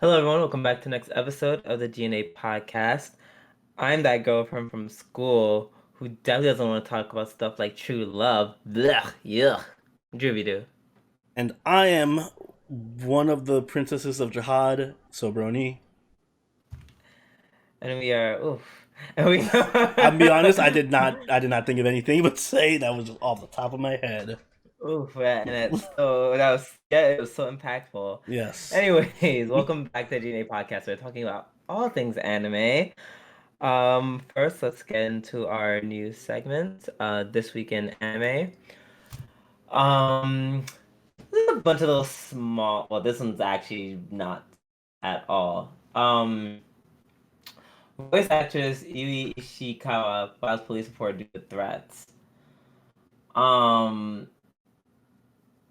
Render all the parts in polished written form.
Hello, everyone. Welcome back to the next episode of the GNA podcast. I'm that girl from school who definitely doesn't want to talk about stuff like true love. Blech, yuck. Drewby do. And I am one of the princesses of Jihad, Sobroni. And we are, oof. And we, I'll be honest, I did not think of anything but say that was just off the top of my head. oof, yeah, and it was so impactful. Yes. Anyways, welcome back to the GNA podcast. We're talking about all things anime. First, let's get into our new segment, This Week in Anime. Um, There's a bunch of little small. Well, this one's actually not at all. Voice actress Yui Ishikawa files police report due to threats. Um,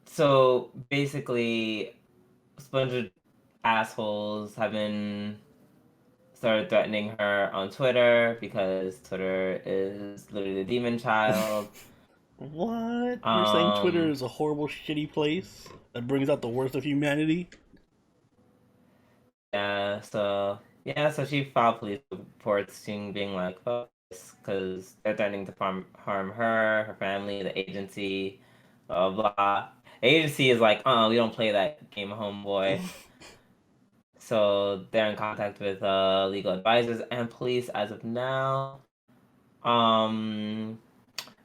so basically, a bunch of assholes have been started threatening her on Twitter because Twitter is literally the demon child. What? You're saying Twitter Um, is a horrible, shitty place that brings out the worst of humanity? so she filed police reports being like, "Fuck this," because they're threatening to harm her, her family, the agency, blah blah blah. The agency is like, we don't play that game, homeboy." So they're in contact with legal advisors and police as of now. Um,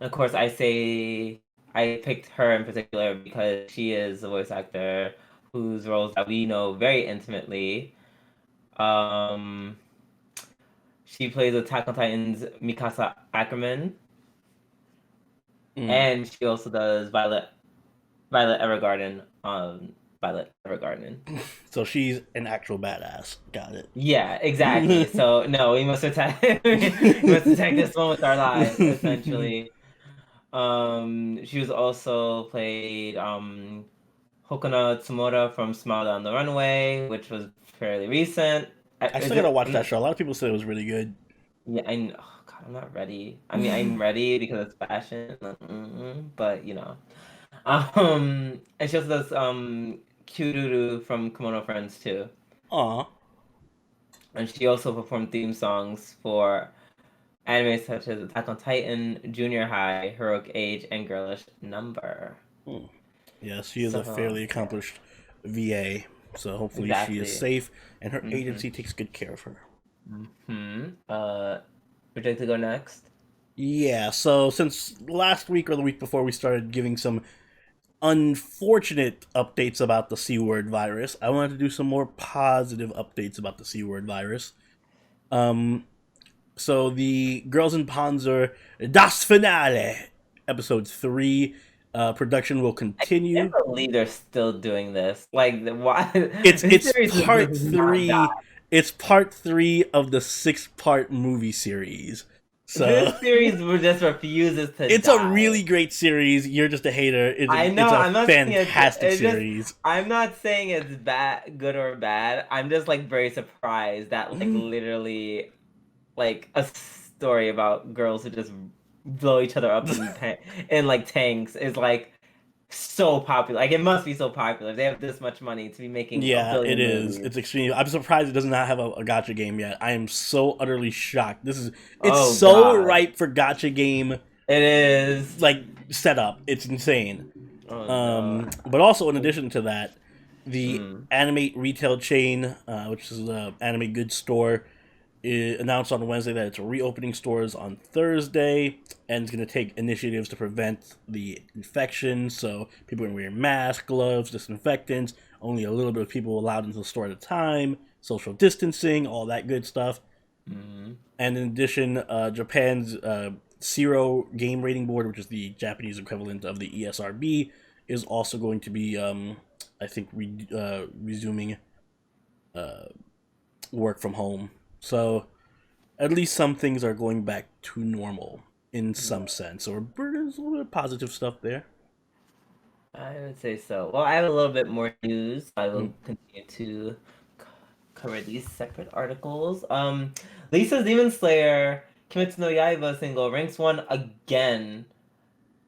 and of course, I picked her in particular because she is a voice actor whose roles that we know very intimately. Um, she plays Attack on Titan's Mikasa Ackerman, Mm. and she also does Violet Evergarden on Violet Evergarden. So she's an actual badass. Got it. Yeah, exactly. So no, we must attack. We must attack this one with our lives, essentially. She was also played Hokuno Tsumura from Smile Down the Runway, which was fairly recent. I Is still gotta it? watch that show. A lot of people said it was really good. Yeah, oh God, I'm not ready. I mean, I'm ready because it's fashion, but and she also does Kyururu from Kimono Friends too, Aw. and she also performed theme songs for anime such as Attack on Titan, Junior High, Heroic Age, and Girlish Number. Hmm. Yes, she is a So fairly yeah, accomplished VA, so hopefully she is exactly. safe and her Mm-hmm. agency takes good care of her. Mm-hmm. Would you like to go next? Yeah, so since last week or the week before we started giving some unfortunate updates about the C word virus, I wanted to do some more positive updates about the C word virus. Um, so the Girls in Panzer Das Finale, episode 3, production will I can't continue. believe they're still doing this. Like, why? It's This it's series part does not die. three. It's part 3 of the 6-part movie series. So This series just refuses to it's a die. really great series. You're just a hater. I know. It's a I'm not saying fantastic it's just. series. I'm not saying it's bad, good or bad. I'm just like very surprised that like literally like a story about girls who just blow each other up in like tanks is like so popular. Like it must be so popular. They have this much money to be making a Yeah, it billion is. movies. It's extreme. I'm surprised it does not have a gotcha game yet. I am so utterly shocked. It's Oh so God, ripe for gotcha game it is. like setup. It's insane. Oh no. But also in addition to that, the Mm. Animate retail chain, which is the Anime Goods Store, announced on Wednesday that it's reopening stores on Thursday and it's going to take initiatives to prevent the infection. So people are going to wear masks, gloves, disinfectants. Only a little bit of people allowed into the store at a time. Social distancing, all that good stuff. Mm. And in addition, Japan's Zero Game Rating Board, which is the Japanese equivalent of the ESRB, is also going to be, I think, resuming uh, work from home. So at least some things are going back to normal in some sense. Or there's a little bit of positive stuff there. I would say so. Well, I have a little bit more news. I Mm. will continue to cover these separate articles. Lisa's Demon Slayer Kimetsu no Yaiba single ranks one again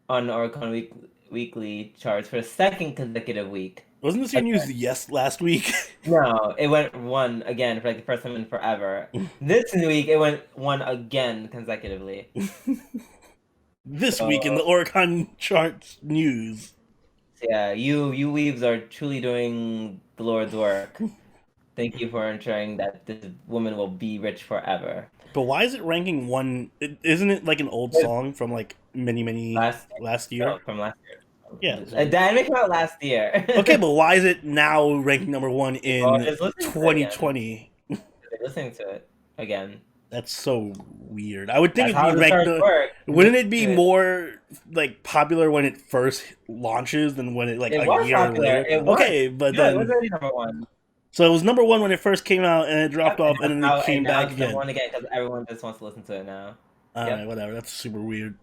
on Oricon Weekly charts for the second consecutive week. Wasn't this your news yes last week? No, it went one again for like the first time in forever. This week it went one again consecutively. This week in the So Oricon charts news. yeah, you weaves are truly doing the Lord's work. Thank you for ensuring that this woman will be rich forever. But why is it ranking one? Isn't it like an old It's song from like many last last no, year? from last year. Yeah. The anime came out last year. Okay, but why is it now ranked number one Well, in just listening to it again. 2020? Listening to it again. That's so weird. I would think That's it'd how be the ranked. charts work. Wouldn't it be It- more like popular when it first launches than when it like It a was year popular. later? It was. Okay, but Yeah, it was then already number one. so it was number one when it first came out, and it dropped off, and then Now, it came and now back it's number again. one again because everyone just wants to listen to it now. All Yep. right, whatever. That's super weird.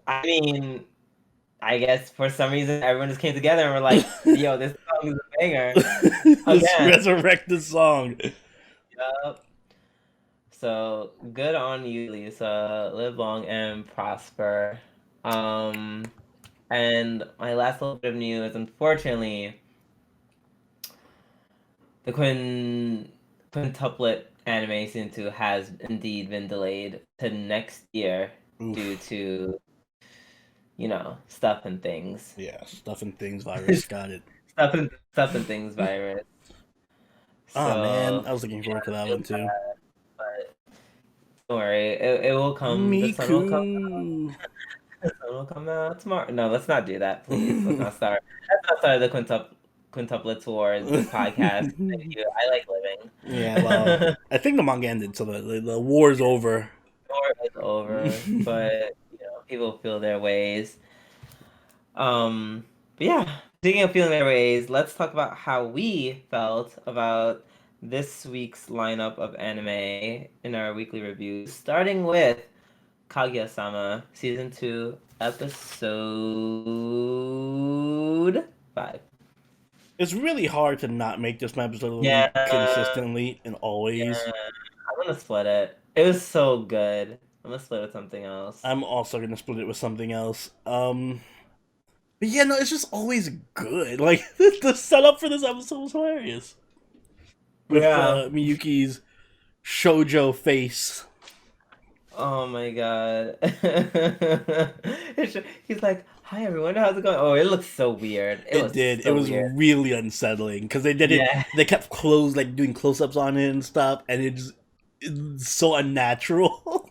I mean, I guess for some reason everyone just came together and were like, "Yo, this song is a banger." Let's Again. resurrect the song. Yup. So good on you, Lisa. Live long and prosper. And my last little bit of news, unfortunately, the quintuplet anime season 2 has indeed been delayed to next year due to, stuff and things. Yeah, stuff and things virus. Got it. Stuff and things virus. Oh man, So, I was looking forward to that one too. but don't worry, it will come. The sun will come. Miku. The sun will come out tomorrow. No, let's not do that, please. Let's not start. Let's not start the quintuplets wars podcast. Thank you. I like living. Yeah, well, I think the manga ended, so the war's over. War is over, but people feel their ways. But yeah, speaking of feeling their ways, let's talk about how we felt about this week's lineup of anime in our weekly reviews, starting with Kaguya-sama Season 2, Episode 5. It's really hard to not make this episode Yeah. consistently and always. Yeah, I'm gonna split it. It was so good. I'm gonna split it with something else. I'm also gonna split it with something else. But yeah, no, it's just always good. Like the setup for this episode was hilarious. With Yeah. Miyuki's shoujo face. Oh my god. He's like, "Hi everyone, how's it going?" Oh, it looks so weird. It did. So It was weird. really unsettling because they did it. Yeah. They kept doing close-ups on it and stuff, and it's so unnatural.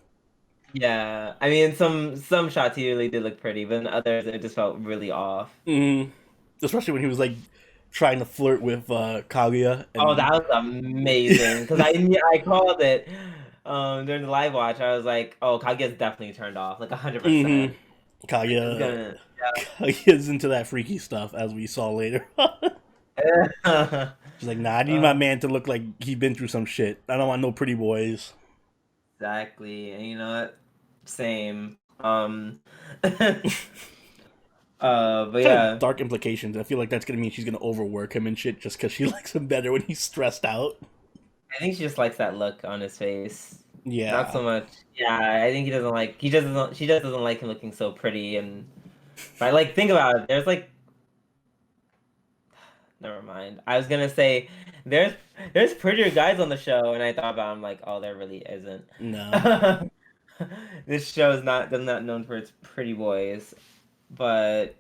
Yeah. I mean, some shots he really did look pretty, but in others it just felt really off. Especially when he was like trying to flirt with Kaguya. And, Oh, that was amazing because I called it during the live watch. I was like, "Oh, Kaguya's definitely turned off, like 100%." Kaguya. Kaguya's into that freaky stuff, as we saw later. She's like, "Nah, I need my man to look like he's been through some shit. I don't want no pretty boys." Exactly, and you know what? Same. But yeah, Dark implications. I feel like that's gonna mean she's gonna overwork him and shit just because she likes him better when he's stressed out. I think she just likes that look on his face. Yeah. Not so much. Yeah, I think she just doesn't like him looking so pretty and. But like, think about it. There's like. Never mind. I was gonna say there's prettier guys on the show, and I thought about it, I'm like, oh, there really isn't. No. This show is not known for its pretty boys, but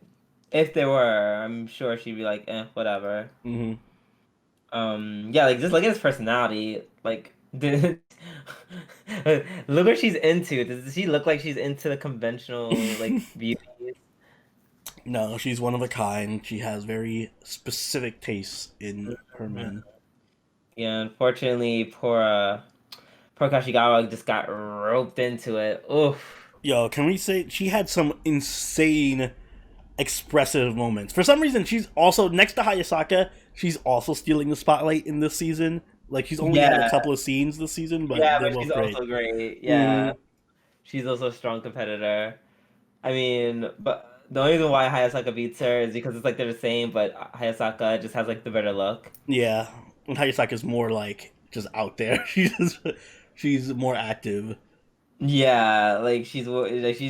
if there were, I'm sure she'd be like, whatever. Mm-hmm. Yeah, like just look at his personality. Like, look what she's into. Does she look like she's into the conventional like beauties? No, she's one of a kind. She has very specific tastes in her men. Yeah, unfortunately, poor Kashigawa just got roped into it. Oof. Yo, can we say she had some insane expressive moments? For some reason, she's also next to Hayasaka. She's also stealing the spotlight in this season. Like she's only had a couple of scenes this season, but yeah, they're but both she's great. also great. Yeah, she's also a strong competitor. I mean, but the only reason why Hayasaka beats her is because it's like they're the same, but Hayasaka just has like the better look. Yeah, and Hayasaka's more like just out there. She's more active. Yeah, like she's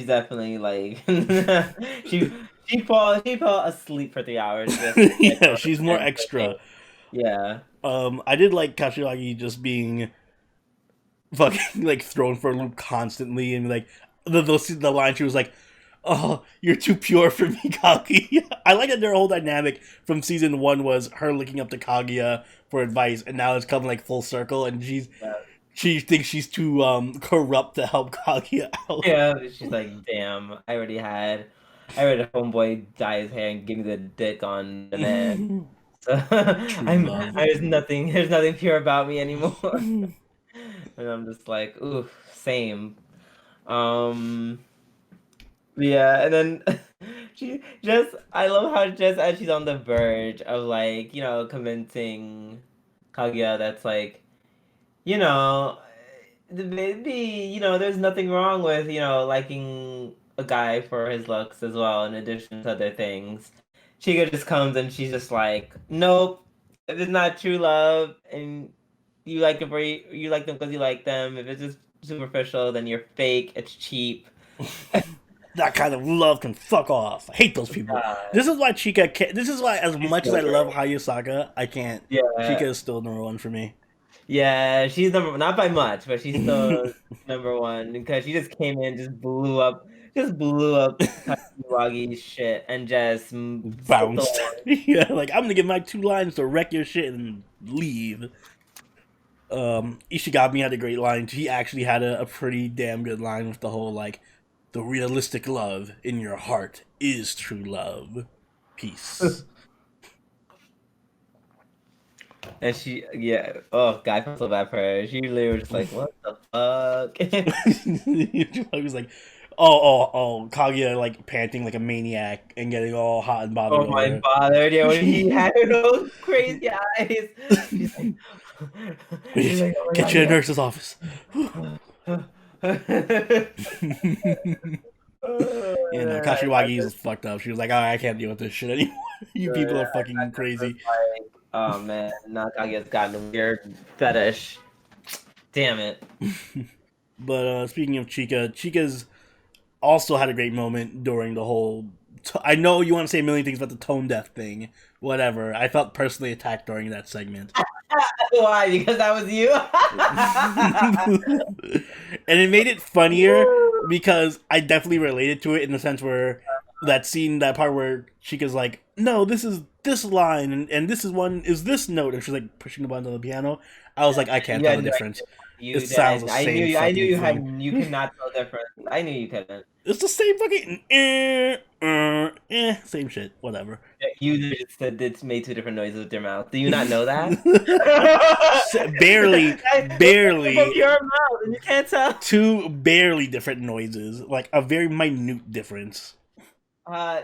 definitely like she she fell asleep for 3 hours just to get Yeah, on she's more and play game. extra. Yeah. I did like Kashiwagi just being fucking like thrown for a loop constantly, and like the line she was like, "Oh, you're too pure for me, Kaguya." I like that their whole dynamic from season one was her looking up to Kaguya for advice, and now it's come like full circle, and Yeah. she thinks she's too corrupt to help Kaguya out. Yeah, she's like, damn, I already had homeboy dye his hair and give me the dick on the man. So True love. there's nothing pure about me anymore. And I'm just like, ooh, same. Um, yeah, and then I love how just as she's on the verge of like, convincing Kaguya that's like, you know, maybe, there's nothing wrong with, liking a guy for his looks as well, in addition to other things. Chica just comes and she's just like, nope, if it's not true love and you like them because you like them, if it's just superficial, then you're fake, it's cheap. That kind of love can fuck off. I hate those people. God, This is why Chica can't. This is why, as she's much as so I love great. Hayasaka, I can't. Chica Yeah, is still number one for me. yeah, she's not by much, but she's still number one because she just came in, just blew up Kashiwagi's shit and just took the Bounced. land. Yeah, like I'm gonna give my 2 lines to wreck your shit and leave. Ishigami had a great line. He actually had a pretty damn good line with the whole like, the realistic love in your heart is true love. Peace. And yeah, oh, God, I felt so bad for her. She literally was just like, what the fuck? I was like, oh, Kaguya like panting like a maniac and getting all hot and bothered Oh over my bothered. Yeah, when he had those crazy eyes, she's like, she's it. like, oh my Get God, you to the yeah. nurse's office. You know, Kashiwagi is fucked up. She was like, oh, I can't deal with this shit anymore. You people are I fucking was crazy. like, oh man, Nakage's gotten a weird fetish. Damn it. But speaking of Chica's also had a great moment during the whole. I know you want to say a million things about the tone deaf thing. Whatever. I felt personally attacked during that segment. Why? Because that was you? And it made it funnier because I definitely related to it in the sense where that scene, that part where Chica's like, no, this is this line, and this is one, is this note, and she's like pushing the button on the piano. I was like, I can't You tell had the no difference. idea. It You sounds didn't. the same fucking thing. You could not tell difference. I knew you couldn't. It's the same fucking same shit. Whatever. You just said it's made two different noises with your mouth. Do you not know that? Barely, From barely, your mouth, and you can't tell. two barely different noises, like a very minute difference. Uh,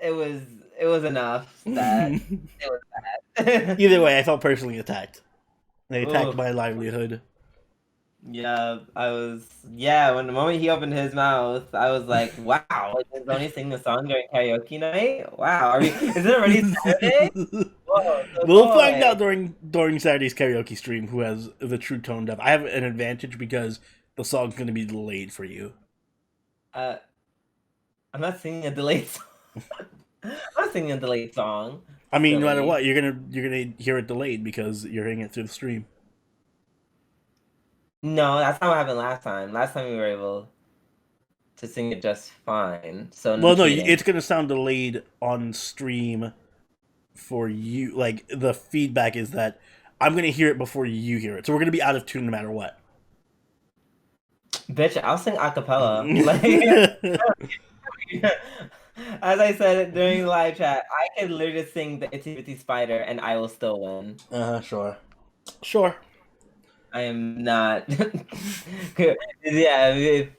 it was it was enough that it was bad. Either way, I felt personally attacked. They attacked Oof. my livelihood. Yeah, I was. Yeah, when the moment he opened his mouth, I was like, "Wow!" Like, he's only singing the song during karaoke night. Wow, is it already Saturday? Whoa, so We'll go find out away. during Saturday's karaoke stream who has the true tone deaf. I have an advantage because the song's going to be delayed for you. Uh, I'm not singing a delayed song. I'm not singing a delayed song. I mean, no matter Silly. what, you're gonna hear it delayed because you're hearing it through the stream. No, that's not what happened last time. Last time we were able to sing it just fine. So no Well, no, cheating. it's gonna sound delayed on stream for you. Like the feedback is that I'm gonna hear it before you hear it, so we're gonna be out of tune no matter what. Bitch, I'll sing a cappella. Like as I said during the live chat, I could literally sing the Itsy Bitsy Spider and I will still win. Sure, sure. I am not. Yeah, if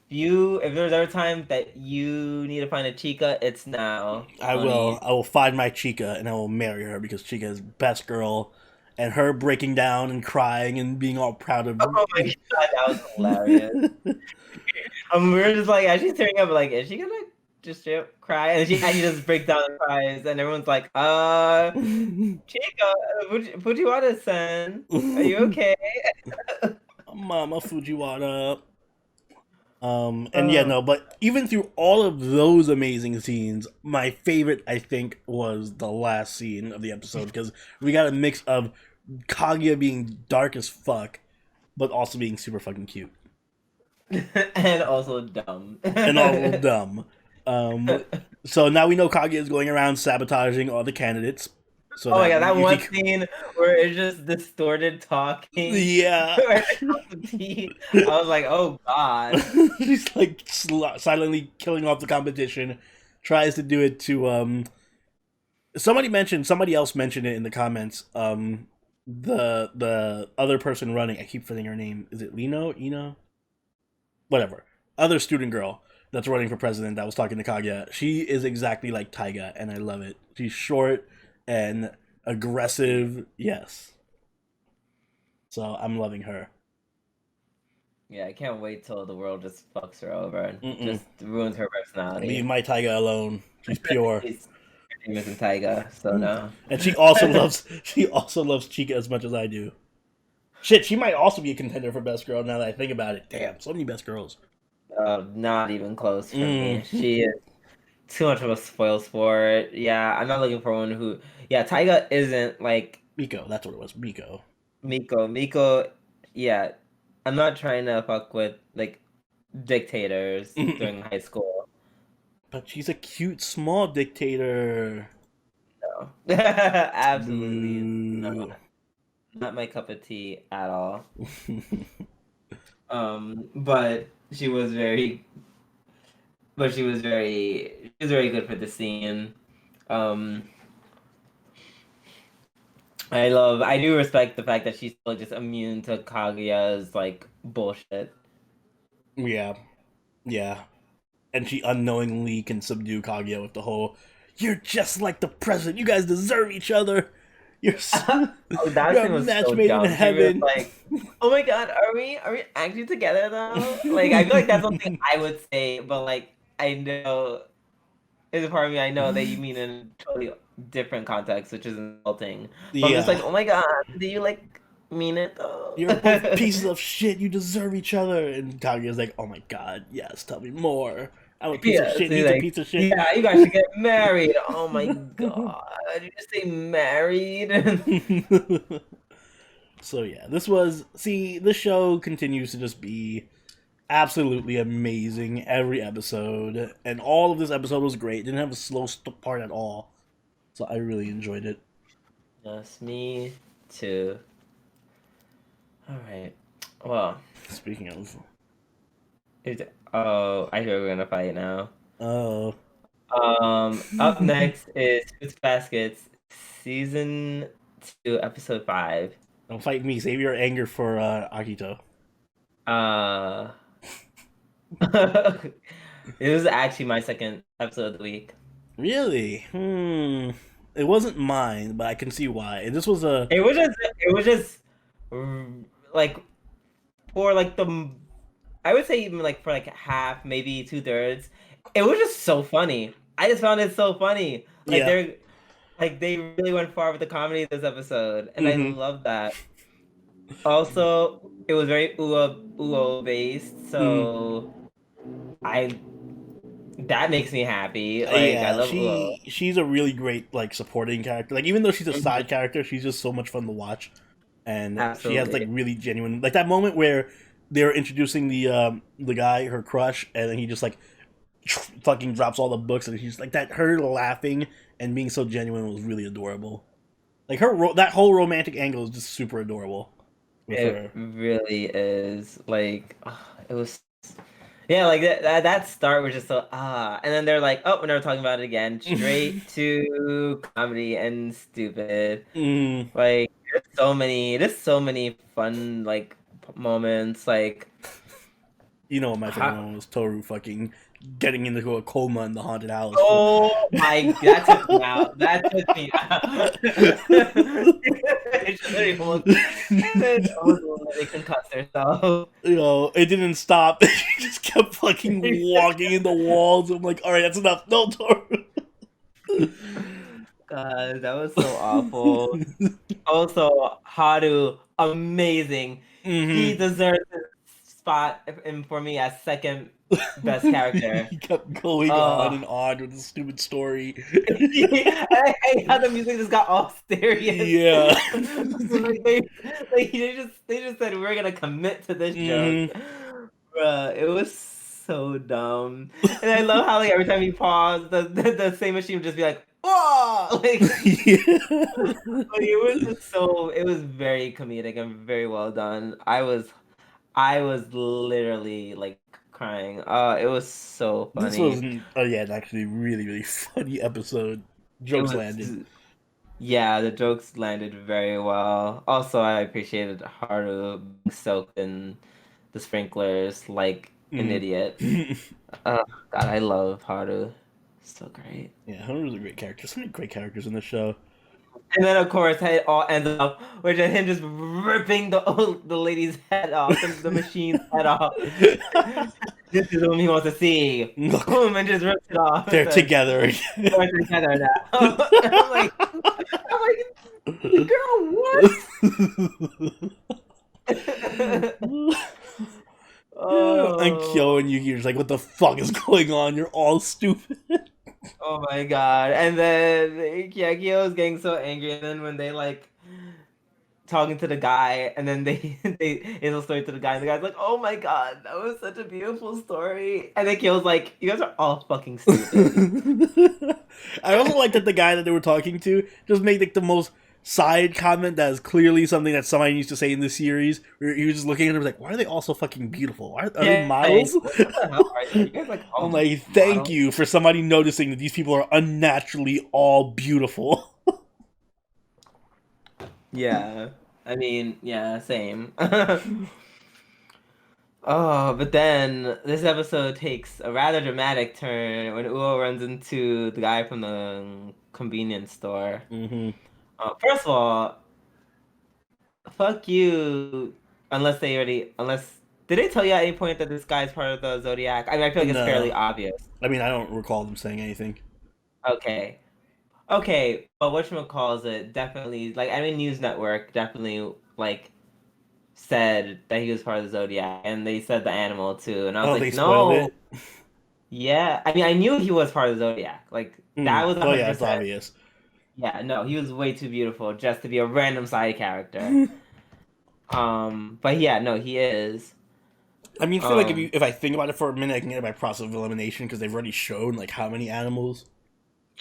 there's ever time that you need to find a chica, it's now, I will. honey. I will find my Chica and I will marry her because Chica is best girl, and her breaking down and crying and being all proud of. Oh my God, that was hilarious. We were just like, as she's tearing up, like, is she gonna just straight up cry? And she just breaks down and cries, and everyone's like, Chica, Fujiwara-san, are you okay? Mama Fujiwara. And yeah, no, but even through all of those amazing scenes, my favorite, I think, was the last scene of the episode because we got a mix of Kaguya being dark as fuck, but also being super fucking cute And also dumb. and all dumb. Um, so now we know Kaguya is going around sabotaging all the candidates. So Oh my god, that one Yuki, scene where it's just distorted talking. yeah, Where it comes to tea. I was like, oh god. she's like silently killing off the competition. Tries to do it to somebody else mentioned it in the comments. The other person running, I keep forgetting her name. Is it Lino? Ino? Whatever. Other student girl that's running for president that was talking to Kaguya. She is exactly like Taiga, and I love it. She's short and aggressive. Yes. So I'm loving her. Yeah, I can't wait till the world just fucks her over and Mm-mm. just ruins her personality. Leave my Taiga alone. She's pure. Her name isn't Taiga, so no. And she also loves Chica as much as I do. Shit, she might also be a contender for best girl now that I think about it. Damn, so many best girls. Not even close for me. She is too much of a spoil sport. Yeah, I'm not looking for one who. Yeah, Taiga isn't like Miko, that's what it was. Miko. Miko, yeah, I'm not trying to fuck with like dictators during high school. But she's a cute small dictator. No, absolutely Boo. not my cup of tea at all. But she was very good for the scene. Um, I do respect the fact that she's still just immune to Kaguya's like bullshit. Yeah. Yeah. And she unknowingly can subdue Kaguya with the whole, "You're just like the president. You guys deserve each other. You're Oh, that you're scene a was match so made dumb. in heaven." Like, oh my god, are we actually together though? Like, I feel like that's something I would say, but like, I know there's a part of me I know that you mean in a totally different context, which is insulting. But I'm just like, oh my god, do you like mean it though? You're both pieces of shit. You deserve each other. And Kaguya's like, "Oh my god, yes, tell me more. I'm a piece of shit. so He's like, a piece of shit." yeah, you guys should get married. Oh my god, did you just say married? So yeah, this show continues to just be absolutely amazing every episode, and all of this episode was great. Didn't have a slow part at all, so I really enjoyed it. Yes, me too. All right. Well, Speaking of, I hear we're gonna fight now. oh, Up next is Fruits Baskets, season 2, episode 5. don't fight me. Save your anger for Akito. Uh, it was actually my second episode of the week. Really? It wasn't mine, but I can see why. This was a. It was just like for like I would say even like for like half, maybe 2/3. It was just so funny. I just found it so funny. Like Yeah. they really went far with the comedy of this episode, and I Mhm. love that. Also, it was very Uo based, so that makes me happy. Like, I Yeah, love Uo. she's a really great like supporting character. Like even though she's a side character, she's just so much fun to watch, and she has like Absolutely. really genuine like that moment where they're introducing the guy, her crush, and then he just like fucking drops all the books, and she's like that. Her laughing and being so genuine was really adorable. Like that whole romantic angle is just super adorable with It her. really is. Like, it was. Yeah, like that start was just so and then they're like, oh, we're never talking about it again. Straight to comedy and stupid. Mm, Like, there's so many fun like moments. Like, you know what my favorite one was? Toru fucking getting into a coma in the haunted house. oh my, that took me out. That took me out. She almost literally concussed herself. You know, it didn't stop. She just kept fucking walking in the walls. I'm like, all right, that's enough. No, Toru. God, that was so awful. Also, Haru, amazing. He deserves his spot in for me as second best character. He kept going on Uh, and on with the stupid story. I hate how the music just got all serious. Yeah. Like they just said we're gonna commit to this joke. Mhm. Bruh, it was so dumb. And I love how like every time he paused, the same machine would just be like, "Whoa!" Like it was just so it was very comedic and very well done. I was literally like crying. It was so This funny. wasn't. Oh yeah, an actually really really funny episode. It Jokes was landed. Yeah, the jokes landed very well. Also, I appreciated Haru being soaked in the sprinklers like an Mhm. idiot. Oh God, I love Haru. So great. Yeah, Hunter's a great character. So many great characters in the show. And then of course it all ends up with him just ripping the lady's head off, the machine's head off. This is whom he wants to see. Look, Boom, and just rips it off. they're It's like, together. we're together now. Girl, what? And Oh, Kyo and Yuki are just like, what the fuck is going on? You're all stupid. oh my God. And then Kyo is getting so angry, and then when they like talking to the guy, and then they it's a story to the guy, and the guy's like, "Oh my God, that was such a beautiful story." And then Kyo's like, "You guys are all fucking stupid." I also like that the guy that they were talking to just made like the most side comment that is clearly something that somebody needs to say in the series. Where he was just looking at him like, why are they all so fucking beautiful? Are they Yeah, models? what the hell are you guys like I'm all like, thank models? you for somebody noticing that these people are unnaturally all beautiful. Yeah, I mean, yeah, same. Oh, but then this episode takes a rather dramatic turn when Uo runs into the guy from the convenience store. Hmm. First of all, fuck you. Unless did they tell you at any point that this guy's part of the Zodiac? I mean, I feel like it's fairly No, obvious. I mean I don't recall them saying anything. Okay, okay, but whatchamacalls it definitely like I mean News Network definitely like said that he was part of the Zodiac, and they said the animal too, and I was Oh, they like, spoiled no, it. yeah. I mean, I knew he was part of the Zodiac. Like that was Oh yeah, it's 100%. obvious. Yeah, no, he was way too beautiful just to be a random side character. But yeah, no, he is. I mean, I feel like Um, if I think about it for a minute, I can get it by process of elimination because they've already shown like how many animals.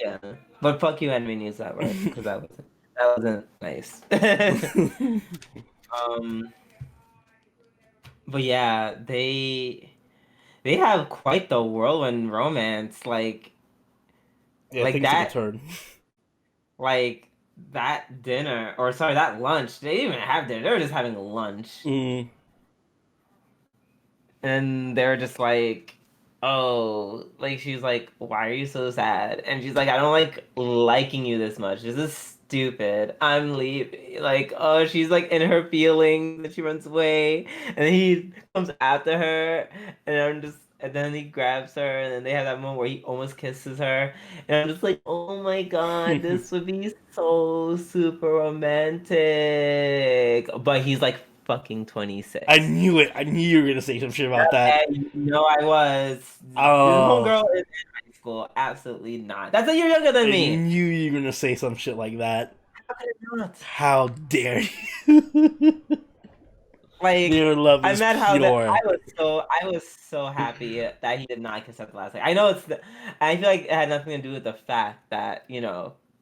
yeah, but fuck you, Anime News Network, because that wasn't nice. um, but yeah, they have quite the whirlwind romance, Yeah, like things took a that. turn. Like that dinner, or sorry, that lunch. They didn't even have dinner. They were just having lunch, Mm. and they were just like, "Oh," like she's like, "Why are you so sad?" And she's like, "I don't like liking you this much. This is stupid. I'm leaving." Like, oh, she's like in her feelings, and she runs away, and he comes after her, and I'm just. And then he grabs her, and then they have that moment where he almost kisses her. And I'm just like, oh my God, this would be so super romantic. But he's like fucking I 26. knew it. I knew you were gonna say some shit about that. Yeah, you know I was. This Oh, homegirl is in high school. Absolutely not. That's a year younger than I me. knew you were gonna say some shit like that. How could it not? How dare you? Like, Their love I'm is mad how that pure. I was so happy that he did not kiss her the last night. I know I feel like it had nothing to do with the fact that,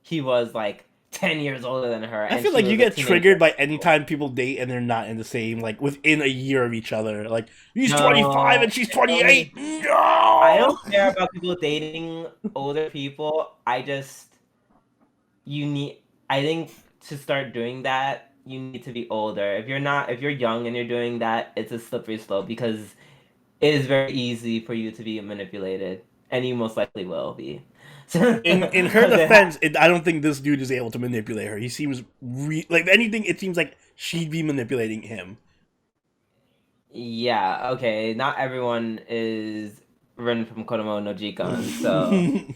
he was like 10 years older than her I and feel she like you was a get teenager. triggered by any time people date and they're not in the same, like within a year of each other. Like he's 25 No, and she's it only 28. I No. don't care about people dating older people. I just you need I think to start doing that, you need to be older. If you're young and you're doing that, it's a slippery slope because it is very easy for you to be manipulated, and you most likely will be. In her Because defense, I don't think this dude is able to manipulate her. He seems like if anything. It seems like she'd be manipulating him. yeah, okay, not everyone is running from Kodomo no Jikan, so I'm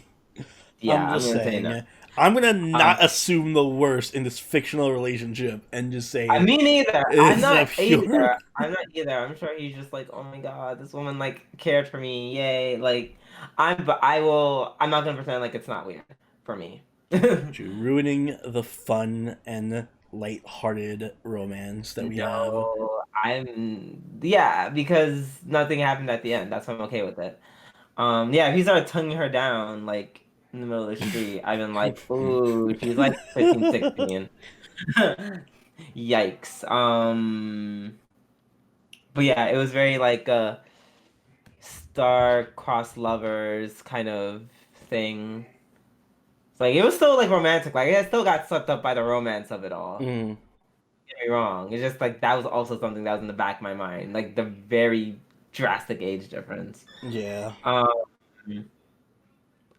yeah, I'm just gonna say no. saying. I'm gonna Um, not assume the worst in this fictional relationship and just say me neither. I'm it's a not pure. either. I'm not either. I'm sure he's just like, oh my god, this woman like cared for me. Yay! Like, but I will. I'm not gonna pretend like it's not weird for me. Ruining the fun and light-hearted romance that we have. No, yeah, because nothing happened at the end. That's why I'm okay with it. Yeah, if he started tonguing her down like in the middle of the street, I've been like, ooh, she's like 15, 16. Yikes. But yeah, it was very like a star-crossed lovers kind of thing. It's like it was still like romantic. Like I still got swept up by the romance of it all. Mm, Get me wrong. It's just like that was also something that was in the back of my mind, like the very drastic age difference. yeah. Um,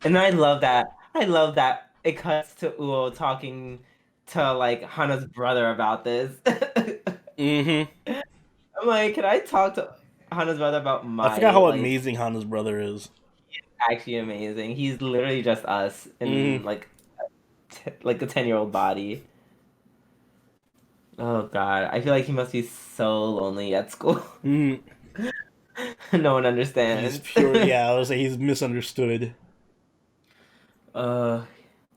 and I love that. I love that it cuts to Uo talking to like Hana's brother about this. Mm-hmm. I'm like, can I talk to Hana's brother about I forgot my how like amazing Hana's brother is. actually amazing? He's literally just us in Mm-hmm. like like a 10-year-old body. Oh God, I feel like he must be so lonely at school. Mm-hmm. No one He's understands. pure. Yeah, I was say he's misunderstood. Uh,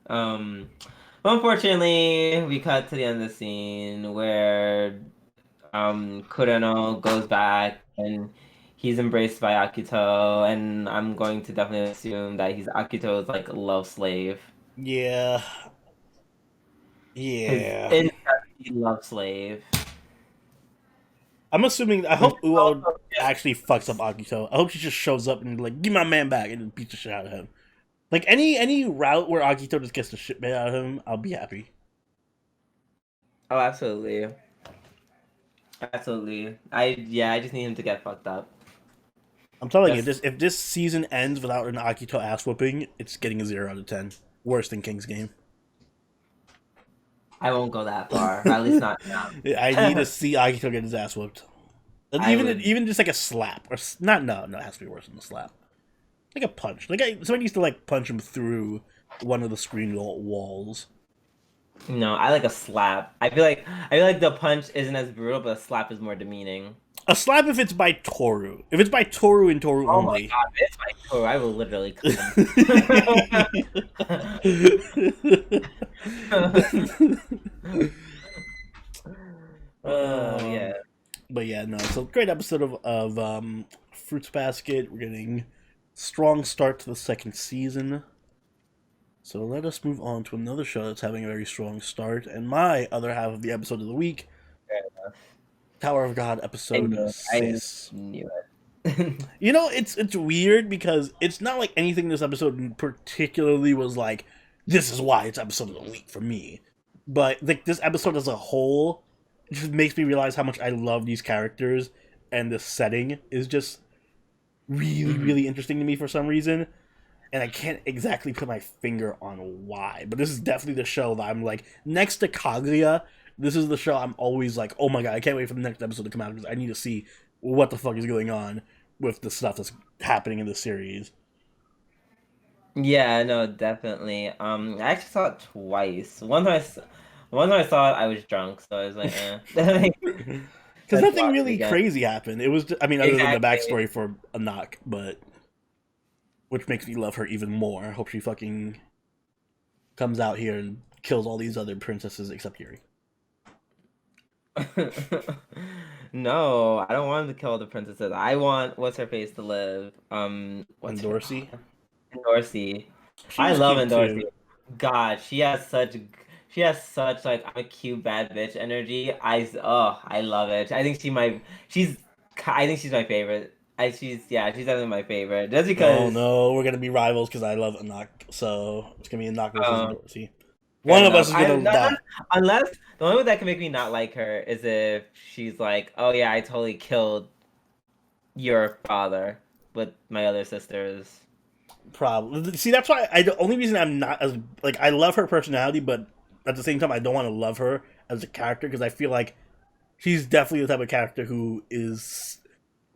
um, well, unfortunately, we cut to the end of the scene where Kureno goes back and he's embraced by Akito, and I'm going to definitely assume that he's Akito's like love slave, Yeah. his Yeah. incesty love slave. I'm assuming. I Which hope is Uo also actually fucks up just Akito. I hope she just shows up and like, give my man back and beats the shit out of him. Like any route where Akito just gets the shit made out of him, I'll be happy. oh, absolutely, absolutely. I just need him to get fucked up. I'm telling you, That's if this season ends without an Akito ass whooping, it's getting a 0 out of 10. Worse than King's Game. I won't go that far, at least not I need to now. see Akito get his ass whooped. And I would. even just like a slap or not. No, it has to be worse than a slap. Like a punch. Somebody needs to like punch him through one of the screen walls. No, I like a slap. I feel like the punch isn't as brutal, but a slap is more demeaning. A slap if it's by Toru. If it's by Toru and Toru Oh my only. god, it's my toe. I will literally come. um, Yeah. but yeah, no. So great episode of Fruits Basket. We're getting strong start to the second season. So let us move on to another show that's having a very strong start, and my other half of the episode of the week, Fair enough. Tower of God I episode knew it. I 6. knew it. You know, it's weird because it's not like anything in this episode particularly was like, this is why it's episode of the week for me. But like this episode as a whole just makes me realize how much I love these characters, and the setting is just really, Mhm. really interesting to me for some reason. And I can't exactly put my finger on why, but this is definitely the show that I'm like, next to Kaguya, this is the show I'm always like, oh my god, I can't wait for the next episode to come out because I need to see what the fuck is going on with the stuff that's happening in the series. Yeah, no, definitely. I actually saw it twice. One time I saw it, I was drunk, so I was like, eh. Because Let's nothing watch it really again. crazy happened. It was, I mean, other than the Exactly. backstory for Anak, but which makes me love her even more. I hope she fucking comes out here and kills all these other princesses except Yuri. No, I don't want him to kill the princesses. I want what's her face to live. And What's her Dorsey, name? Dorsey. she I was love cute Endorsey. too. God, she has such like I'm a cute bad bitch energy. I love it. I think she's my favorite. She's definitely my favorite. Just Oh because no, we're gonna be rivals because I love Anak, so it's gonna be Anak versus um Dorsey. fair One of us enough. is I gonna not, die. not unless the only way that can make me not like her is if she's like, oh yeah, I totally killed your father with my other sisters. Probably. See, that's why the only reason I'm not as like I love her personality, but at the same time I don't want to love her as a character because I feel like she's definitely the type of character who is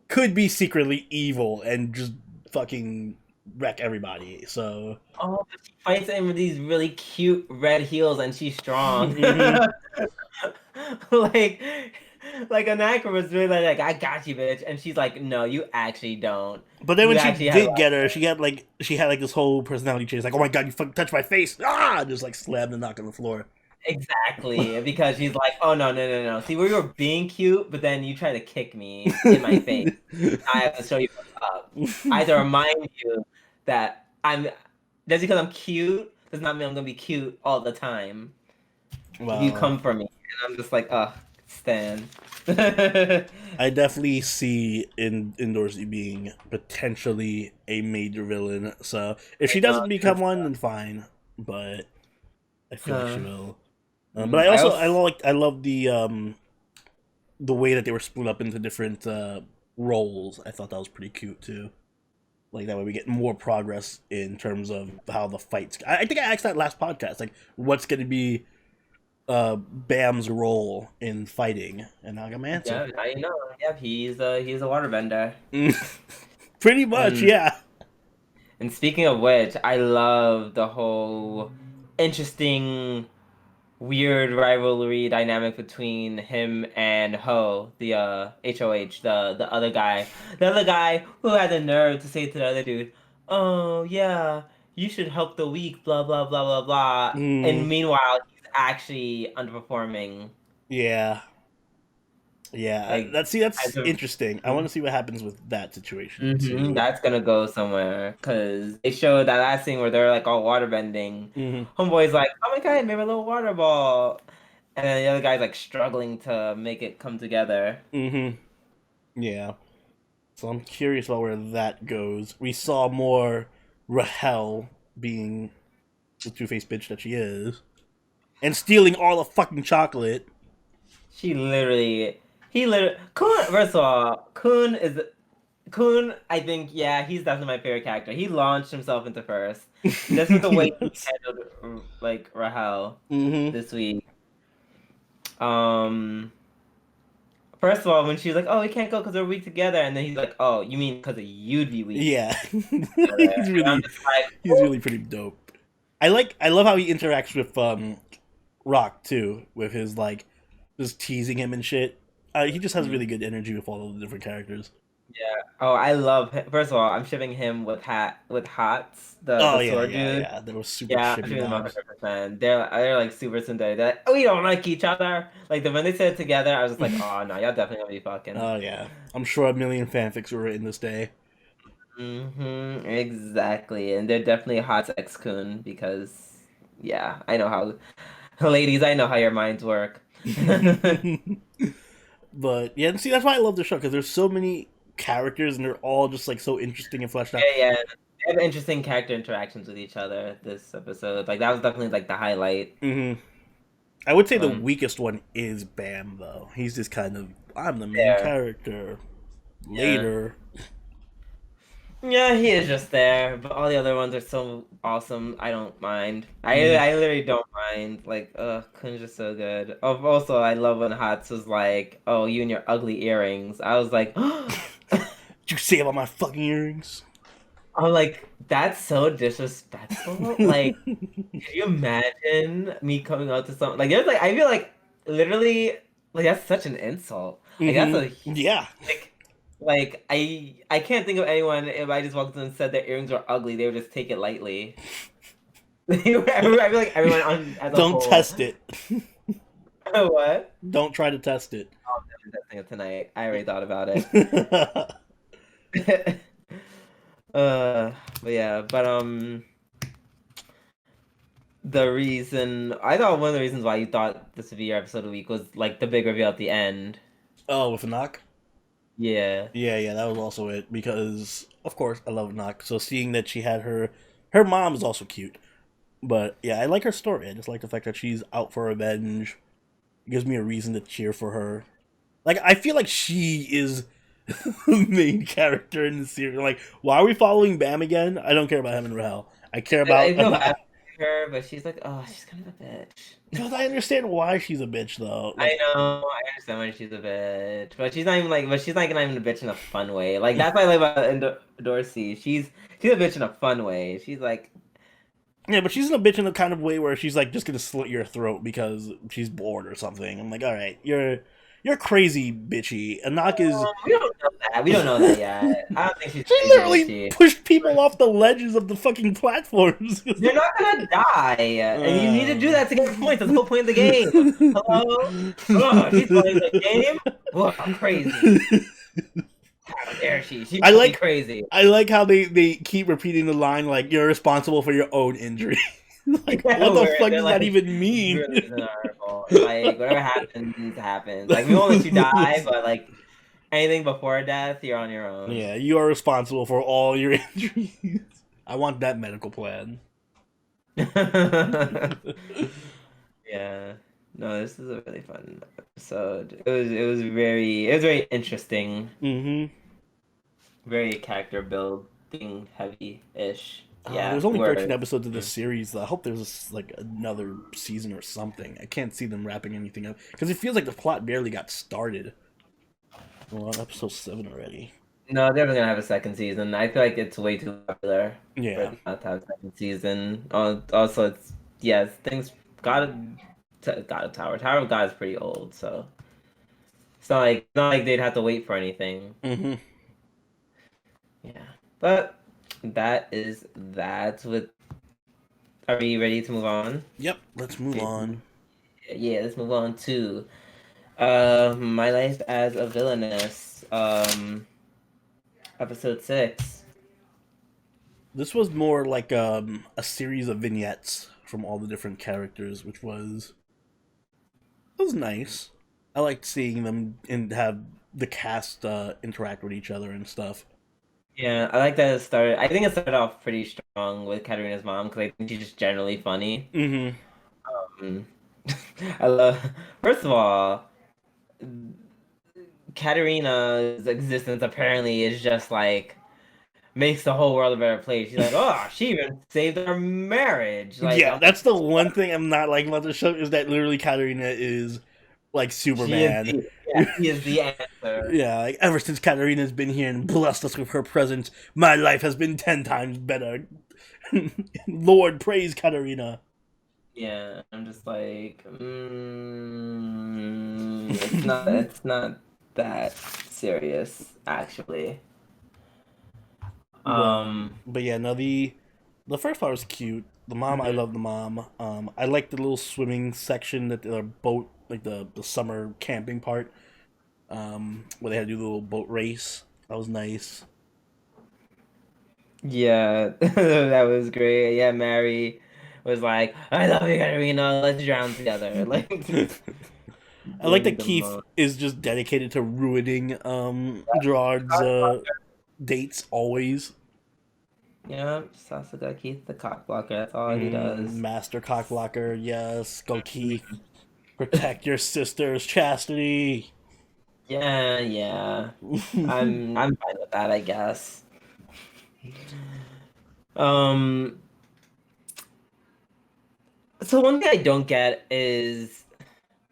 could be secretly evil and just fucking wreck everybody. So Oh, but she fights him with these really cute red heels, and she's strong. hmm like, like Anaka was really like, "I got you, bitch," and she's like, "No, you actually don't. But then You when she actually have did get her, she had like this whole personality change. Like, oh my god, you fucking touched my face! Ah, just like slammed the knock on the floor. exactly because she's like, oh no, no, no, no. See, we were being cute, but then you try to kick me in my face. I have to show you what's up. I have to remind you that I'm just because I'm cute does not mean I'm gonna be cute all the time. If you Well, come for me, and I'm just like, ugh, Stan. I definitely see Indoorsy being potentially a major villain. So if she doesn't become one, then fine. But I feel like she will. But I also I love the way that they were split up into different roles. I thought that was pretty cute too. Like that way we get more progress in terms of how the fights. I think I asked that last podcast, like what's going to be Bam's role in fighting, and I got my answer. yeah, I know. Yeah, he's a waterbender. Pretty much, And yeah. and speaking of which, I love the whole interesting weird rivalry dynamic between him and Ho, the HOH, the other guy who had the nerve to say to the other dude, "Oh yeah, you should help the weak," blah blah blah blah blah. Mm, And meanwhile, he's actually underperforming. yeah. Yeah, Like, that's as a interesting. I want to see what happens with that situation hmm too. that's gonna go somewhere because they showed that last scene where they're like all water bending. hmm Homeboy's like, "Oh my god, maybe a little water ball," and then the other guy's like struggling to make it come together. hmm Yeah. So I'm curious about where that goes. We saw more Rahel being the two-faced bitch that she is, and stealing all the fucking chocolate. She literally, he literally, Kun. First of all, Kun. I think yeah, he's definitely my favorite character. He launched himself into first, just with the way he Yes. handled like Rahel hmm this week. Um. First of all, when she's like, "Oh, we can't go because we're weak together," and then he's like, "Oh, you mean because you'd be weak Yeah, together?" he's And I'm really just like, he's really pretty dope. I love how he interacts with Rock too, with his like just teasing him and shit. He just has "Mhm." really good energy with all of the different characters. Yeah. Oh, I love him. First of all, I'm shipping him with Hats, Oh the yeah, sword yeah, dude. yeah. There was super Yeah, I'm shitty shipping them vibes. 100%. They're like super tsundere. They're like, "Oh, we don't like each other." Like when they said it together, I was just like, "Oh no, y'all definitely gonna be fucking." Oh yeah, I'm sure a million fanfics were written this day. Exactly, and they're definitely hot ex kun because yeah, I know how ladies, I know how your minds work. But yeah, see, that's why I love the show because there's so many characters and they're all just like so interesting and fleshed out. Yeah, yeah. They have interesting character interactions with each other this episode. Like that was definitely like the highlight. hmm I would say the Um, weakest one is Bam, though. He's just kind of I'm the main there. character. Yeah. Later. Yeah, he is just there, but all the other ones are so awesome. I don't mind. Mm. I literally don't mind. Like, Kun's just so good. Oh, also, I love when Hats was like, "Oh, you and your ugly earrings." I was like, What you say about my fucking earrings? I'm like, that's so disrespectful. Like, could you imagine me coming out to something like there's like I feel like literally like that's such an insult. Like that's a Yeah. like I can't think of anyone if I just walked in and said their earrings were ugly, they would just take it lightly. I feel like everyone on as a Don't whole. test it. What? Don't try to test it. Oh, I'm definitely testing it tonight. I already thought about it. uh, but yeah, but the reason I thought one of the reasons why you thought this would be your episode of the week was like the big reveal at the end. Oh, with a knock? Yeah. Yeah, yeah, that was also it because of course I love knock. So seeing that she had her mom is also cute. But yeah, I like her story. I just like the fact that she's out for revenge. It gives me a reason to cheer for her. Like I feel like she is the main character in the series. Like, why are we following Bam again? I don't care about him and Rahel. I care I about feel bad her, but she's like, oh, she's kind of a bitch. Because I understand why she's a bitch though. I Like, know, I understand why she's a bitch, but she's not even like, but she's not even a bitch in a fun way. Like that's what I like about Dorsey. She's a bitch in a fun way. She's like, yeah, but she's in a bitch in the kind of way where she's like just gonna slit your throat because she's bored or something. I'm like, all right, you're crazy, bitchy. Anak is. we don't know that. We don't know that yet. I don't think she's She crazy literally bitchy. pushed people off the ledges of the fucking platforms. You're not gonna die, and you need to do that to get points. That's the whole point of the game. Hello? Oh, she's playing the game? Whoa, crazy. How dare she? She I must be like- crazy. I like how they keep repeating the line like you're responsible for your own injury. Like, Yeah, what the where fuck they're does like, that even mean? really isn't our fault. Like, whatever happens, happens. Like, we won't let you die, but, like, anything before death, you're on your own. Yeah, you are responsible for all your injuries. I want that medical plan. Yeah. No, this is a really fun episode. It was very interesting. Mm-hmm. Very character building heavy-ish. Yeah, There's only 13 word. episodes of this series. I hope there's like another season or something. I can't see them wrapping anything up because it feels like the plot barely got started. We're on episode 7 already. No, they're gonna have a second season. I feel like it's way too popular for Yeah. it not to have a second season. Also, it's things God of Tower. Tower of God is pretty old, so it's not like they'd have to wait for anything. Mm-hmm. Yeah, but that is that. Are we ready to move on? Yep. Let's move on. Yeah, let's move on to My Life as a Villainess, episode 6. This was more like a series of vignettes from all the different characters, which was nice. I liked seeing them and have the cast interact with each other and stuff. Yeah, I like that it started. I think it started off pretty strong with Katarina's mom because I think she's just generally funny. Mm-hmm. Um, I love. First of all, Katarina's existence apparently is just like makes the whole world a better place. She's like, oh, she even saved our marriage. Like, Yeah, that's the one thing I'm not liking about the show is that literally Katarina is like Superman. She is the answer. Yeah, like ever since Katarina's been here and blessed us with her presence, my life has been 10 times better. Lord, praise Katarina. Yeah, I'm just like, it's not that serious, actually. But yeah, no, the first part was cute. The mom, I love the mom. I like the little swimming section that the boat, like the summer camping part, where they had to do the little boat race. That was nice. Yeah, that was great. Yeah, Mary was like, I love you, Katarina, let's drown together. Like, I like doing that the Keith most. is just dedicated to ruining Gerard's dates always. Yeah, Sasuga Keith the cockblocker, that's all he does. Master cockblocker, yes. Go Keith. Protect your sister's chastity. Yeah. I'm fine with that, I guess. Um, so one thing I don't get is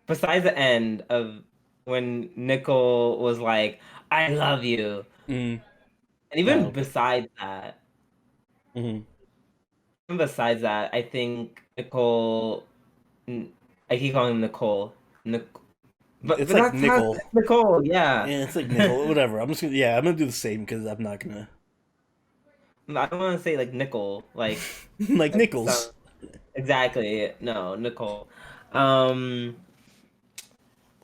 besides the end of when Nicole was like, I love you. Mm. And even Oh. besides that, Mm-hmm. I think Nicole, I keep calling him Nicole. But It's but like that's how Nicole. it's Nicole, yeah. Yeah, it's like nickel, whatever. I'm just gonna, yeah, I'm gonna do the same because I'm not gonna I don't want to say like nickel, like like that nickels. sounds- exactly. No, Nicole. Um,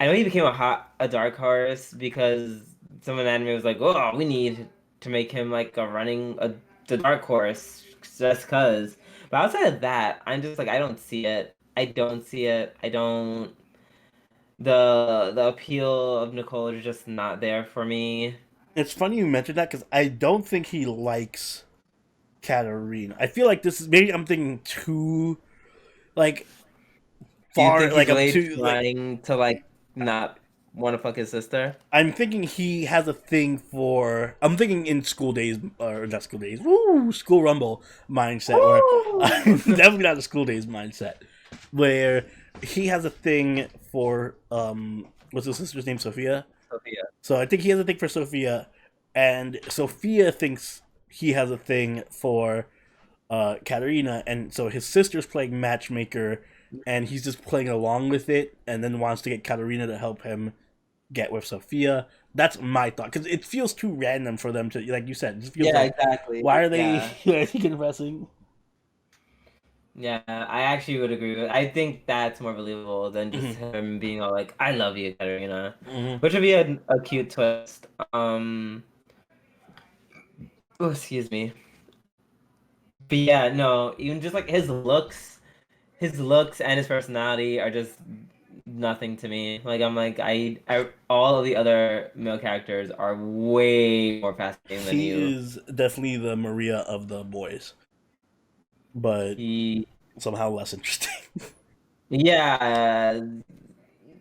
I know he became a dark horse because some of the anime was like, oh, we need to make him like the dark horse just cause. But outside of that, I'm just like I don't see it. I don't see it. I don't. The appeal of Nicole is just not there for me. It's funny you mentioned that because I don't think he likes Katarina. I feel like this is maybe I'm thinking too like Do you far, think like he's I'm really too like trying to like not want to fuck his sister? I'm thinking he has a thing for. I'm thinking in school days or not school days. Woo, school rumble mindset, or definitely not the school days mindset, where he has a thing for what's his sister's name? Sophia. Sophia. So I think he has a thing for Sophia, and Sophia thinks he has a thing for Katarina, and so his sister's playing matchmaker, and he's just playing along with it, and then wants to get Katarina to help him get with Sophia. That's my thought, because it feels too random for them to, like you said, it just feels Yeah, like, exactly. why are they Yeah. confessing? Yeah, I actually would agree with. I think that's more believable than just him being all like, "I love you, Katarina," which would be a cute twist. Oh, excuse me. But yeah, no, even just like his looks and his personality are just nothing to me. Like I'm like I all of the other male characters are way more fascinating than He you. is definitely the Maria of the boys, but He, somehow less interesting. yeah,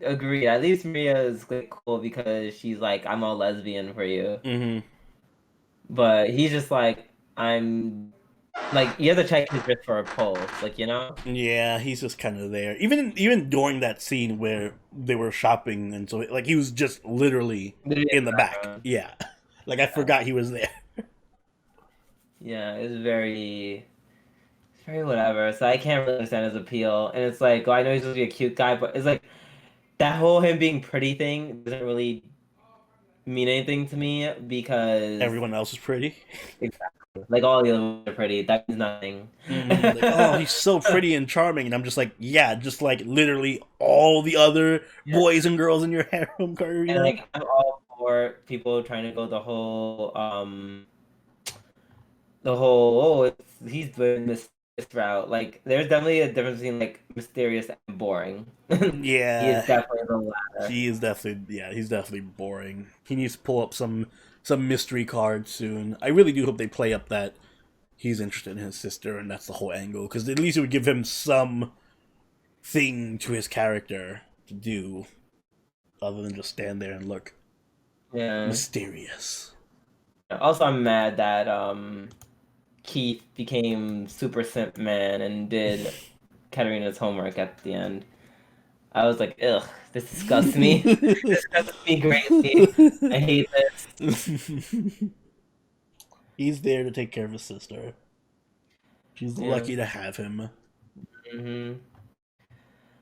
agree. At least Maria is like cool because she's like I'm all lesbian for you, but he's just like I'm like you have to check his wrist for a pulse, like you know. Yeah, he's just kind of there. Even during that scene where they were shopping, and so like he was just literally Literally in in the the back. background. Yeah, like I forgot he was there. Yeah, it's very whatever. So I can't really understand his appeal. And it's like, well, I know he's supposed to be a cute guy, but it's like that whole him being pretty thing doesn't really mean anything to me because Everyone else is pretty. exactly, like all the other ones are pretty. That means nothing. Like, oh, he's so pretty and charming, and I'm just like, yeah, just like literally all the other Yeah. boys and girls in your harem, Karina. And like I'm all for people trying to go the whole he's doing this route. Like there's definitely a difference between like mysterious and boring. He is Yeah, definitely the latter. he is definitely, yeah, he's definitely boring. He needs to pull up some mystery cards soon. I really do hope they play up that he's interested in his sister, and that's the whole angle. Because at least it would give him some thing to his character to do, other than just stand there and look Yeah. mysterious. Also, I'm mad that Keith became super simp man and did Katarina's homework at the end. I was like, ugh, this disgusts me. This disgusts me greatly. I hate this. He's there to take care of his sister. She's Yeah. lucky to have him.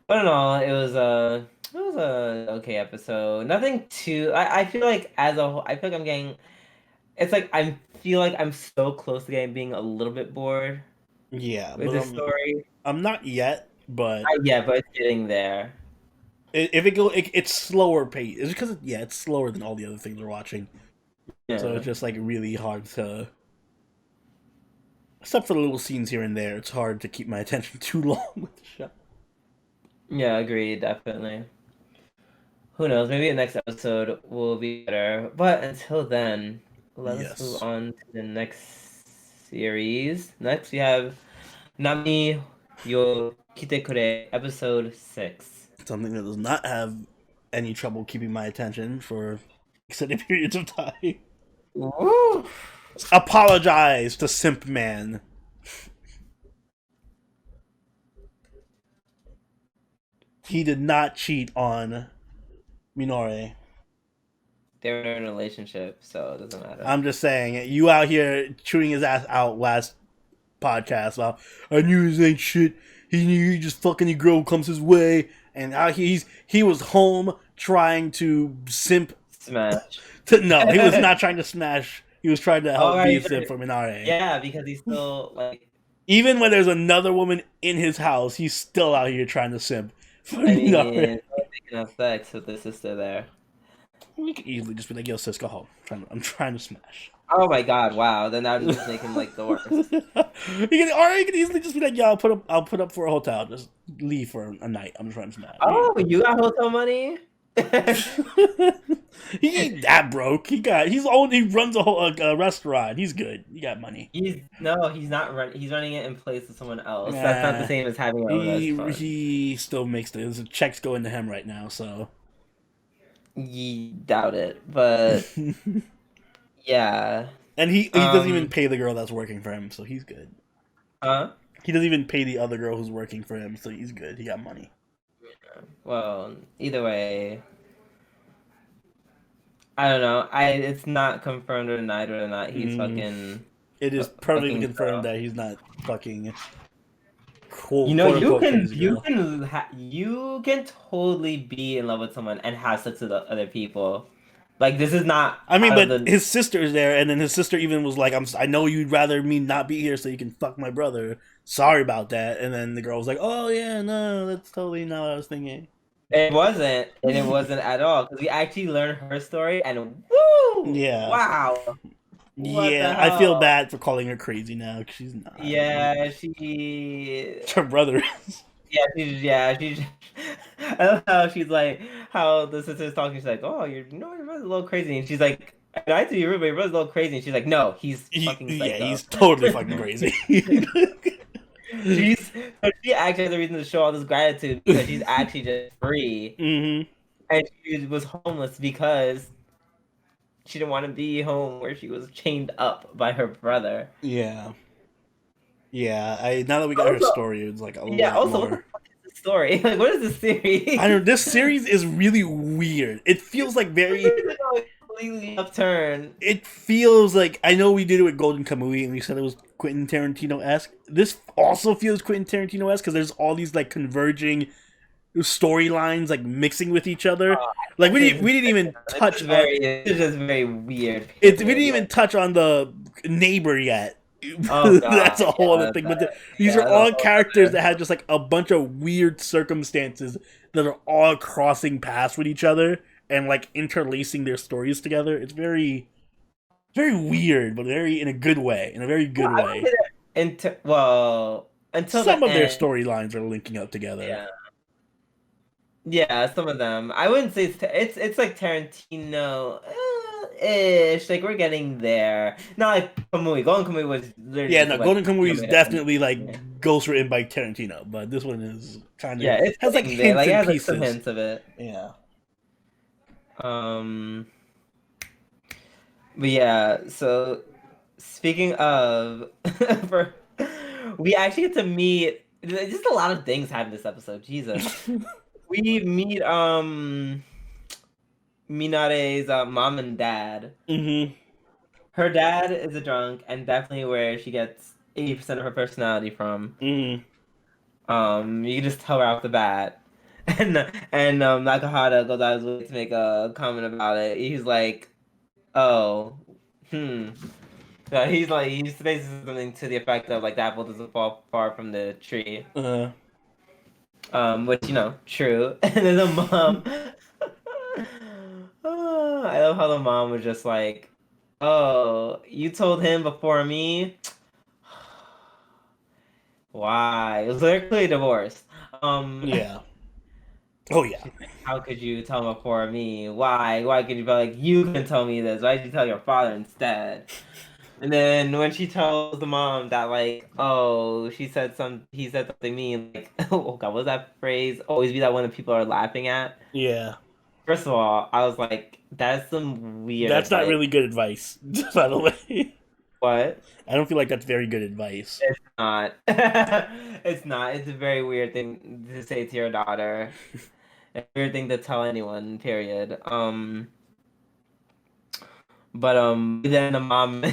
But in all, it was a okay episode. Nothing too. I feel like as a whole, I feel like I'm getting. It's like I feel like I'm so close to getting being a little bit bored Yeah, with but this story. I'm not yet. But Yeah, but it's getting there. if it's slower pace. It's because it's slower than all the other things we're watching. Yeah. So it's just like really hard to. Except for the little scenes here and there, it's hard to keep my attention too long with the show. Yeah, agreed, definitely. Who knows? Maybe the next episode will be better. But until then, let us move Yes. on to the next series. Next, we have Nami yo Kite Kure, episode 6. Something that does not have any trouble keeping my attention for extended periods of time. Woo! Apologize to Simp Man. He did not cheat on Minore. They were in a relationship, so it doesn't matter. I'm just saying, you out here chewing his ass out last podcast about, I knew his ain't shit. He just fucking any girl comes his way, and out he was home trying to simp. Smash. No, he was not trying to smash. He was trying to help be a simp for Minare. Yeah, because he's still like. Even when there's another woman in his house, he's still out here trying to simp for I mean, Minare. making have sex with the sister there. We could easily just be like, yo, sis, go home. I'm trying to smash. Oh my god! Wow. Then that would just make him like the worst. He can easily just be like, yeah, I'll put up for a hotel. Just leave for a night. I'm just trying to smash. Oh, you got hotel money? He ain't that broke. He runs a whole restaurant. He's good. He got money. He's not running. He's running it in place of someone else. That's not the same as having your own restaurant. He still makes the checks go into him right now. So Doubt it, but yeah. And he doesn't even Um, pay the girl that's working for him, so he's good. huh? He doesn't even pay the other girl who's working for him, so he's good. He got money. Well, either way, I don't know. It's not confirmed or denied whether or not he's Mm, fucking it is perfectly fucking confirmed girl. that he's not fucking You know, quote unquote crazy girl. you can totally be in love with someone and have sex with other people. Like this is not I mean, out of but the his sister's there, and then his sister even was like, I know you'd rather me not be here so you can fuck my brother. Sorry about that." And then the girl was like, "Oh yeah, no, that's totally not what I was thinking." it wasn't at all because we actually learned her story and woo, Yeah, wow, what the yeah. I feel hell? bad for calling her crazy now because she's not. Yeah, Her brother. she's. I love how she's like how the sister's talking. She's like, "Oh, your brother's a little crazy," and she's like, "And I tell you, your brother's a little crazy," and she's like, "No, he's fucking Yeah, psycho." he's totally fucking crazy. She's she actually has a reason to show all this gratitude because she's actually just free, hmm and she was homeless because she didn't want to be home where she was chained up by her brother. Yeah, yeah. I now that we got her Also, story, it's like a yeah. lot Also, what the more. fuck is this story? Like, what is this I series? don't. This series is really weird. It feels like very. Completely upturn. It feels like I know we did it with Golden Kamuy and we said it was Quentin Tarantino esque. This also feels Quentin Tarantino esque because there's all these like converging storylines like mixing with each other. Like This is we didn't even touch on this is just very weird. it. We didn't Period. even touch on the neighbor yet. Oh That's god, a whole other yeah, thing. But these are yeah, that's a all whole characters other. that had just like a bunch of weird circumstances that are all crossing paths with each other and like interlacing their stories together. It's very weird, but very in a good way. In a very Well, good I would way. say that until Some the of their end. storylines are linking up together. Yeah, yeah, some of them. I wouldn't say it's like Tarantino ish. Like we're getting there. Not like Kamui. Golden Kamui was literally Yeah, just no, like Golden Kamuy is coming in. definitely Yeah, like ghost written by Tarantino, but this one is kind of yeah, it's has like getting there. hints Like it and has like some pieces. hints of it. Yeah. Um, but yeah. So speaking of, for we actually get to meet. Just a lot of things happen this episode. Jesus, we meet Minare's mom and dad. hmm Her dad is a drunk, and definitely where she gets 80% of her personality from. hmm You can just tell her off the bat. And Nakahata goes out of his way to make a comment about it. He's like, "Oh, hmm." So he's basically something to the effect of like the apple doesn't fall far from the tree. Uh, Which true. And then the mom. I love how the mom was just like, "Oh, you told him before me." Why? It was literally a divorce. Um, yeah. Oh yeah. she's like, how could you tell him before me? Why? Why could you be like, you can tell me this? Why did you tell your father instead? And then when she tells the mom that like, oh, he said something mean, like, oh god, what was that phrase? Always be that one that people are laughing at. Yeah. First of all, I was like, that's some weird That's not advice. really good advice, by the way. What? I don't feel like that's very good advice. It's not. It's not. It's a very weird thing to say to your daughter. A weird thing to tell anyone, period. But then the mom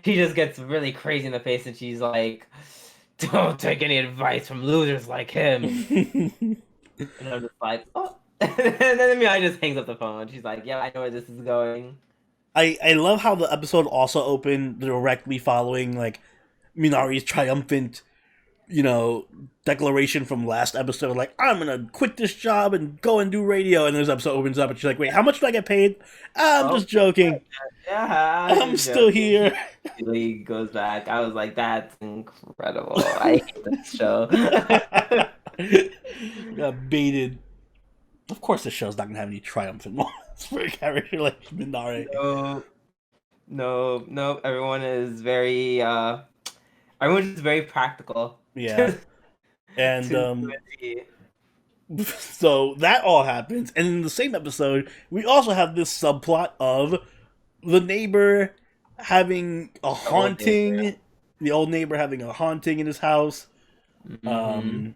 she just gets really crazy in the face and she's like, don't take any advice from losers like him. And I'm just like, oh. And then Mia just hangs up the phone. She's like, yeah, I know where this is going. I love how the episode also opened directly following like Minari's triumphant, you know, declaration from last episode, like I'm gonna quit this job and go and do radio. And this episode opens up and she's like, "Wait, how much do I get paid?" I'm Oh, just joking. yeah, I I'm was still joking. here. He goes back. I was like, that's incredible. I hate this show. Got baited. Of course, the show's not gonna have any triumphant moments for a character like Minari. No, no, no. Everyone's just very practical. Yeah, To and a T. So that all happens, and in the same episode, we also have this subplot of the neighbor having a The old neighbor. haunting, the old neighbor having a haunting in his house, Mm-hmm.